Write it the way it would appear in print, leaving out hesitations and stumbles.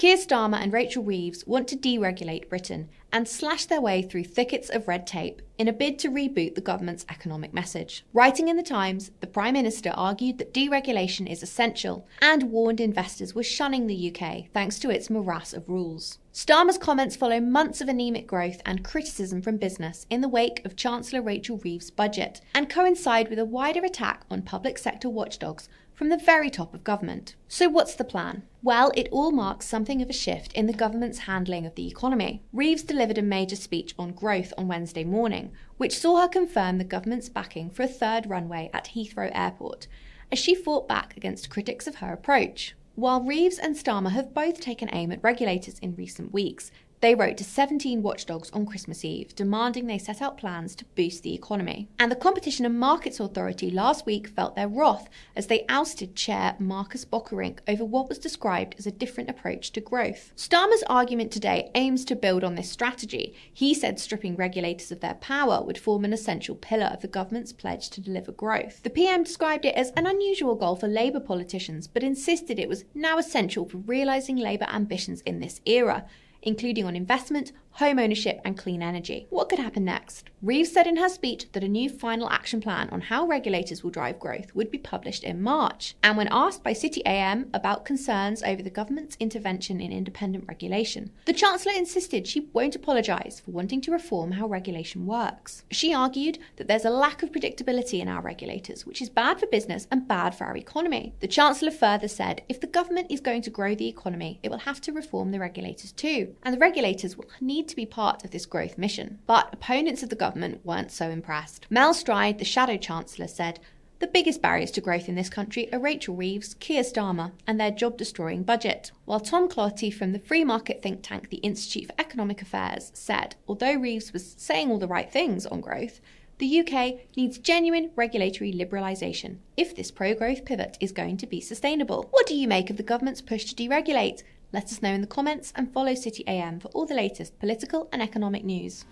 Keir Starmer and Rachel Reeves want to deregulate Britain and slash their way through thickets of red tape in a bid to reboot the government's economic message. Writing in The Times, the Prime Minister argued that deregulation is essential and warned investors were shunning the UK thanks to its morass of rules. Starmer's comments follow months of anemic growth and criticism from business in the wake of Chancellor Rachel Reeves' budget, and coincide with a wider attack on public sector watchdogs from the very top of government. So what's the plan? Well, it all marks something of a shift in the government's handling of the economy. Reeves delivered a major speech on growth on Wednesday morning, which saw her confirm the government's backing for a third runway at Heathrow Airport, as she fought back against critics of her approach. While Reeves and Starmer have both taken aim at regulators in recent weeks, they wrote to 17 watchdogs on Christmas Eve, demanding they set out plans to boost the economy. And the Competition and Markets Authority last week felt their wrath as they ousted Chair Marcus Bockerink over what was described as a different approach to growth. Starmer's argument today aims to build on this strategy. He said stripping regulators of their power would form an essential pillar of the government's pledge to deliver growth. The PM described it as an unusual goal for Labour politicians, but insisted it was now essential for realising Labour ambitions in this era, including on investment, home ownership and clean energy. What could happen next? Reeves said in her speech that a new final action plan on how regulators will drive growth would be published in March. And when asked by City AM about concerns over the government's intervention in independent regulation, the Chancellor insisted she won't apologise for wanting to reform how regulation works. She argued that there's a lack of predictability in our regulators, which is bad for business and bad for our economy. The Chancellor further said if the government is going to grow the economy, it will have to reform the regulators too, and the regulators will need to be part of this growth mission. But opponents of the government weren't so impressed. Mel Stride, the Shadow Chancellor, said, "The biggest barriers to growth in this country are Rachel Reeves, Keir Starmer and their job-destroying budget." While Tom Cloughty from the free market think tank the Institute for Economic Affairs said, although Reeves was saying all the right things on growth, the UK needs genuine regulatory liberalisation if this pro-growth pivot is going to be sustainable. What do you make of the government's push to deregulate? Let us know in the comments and follow City AM for all the latest political and economic news.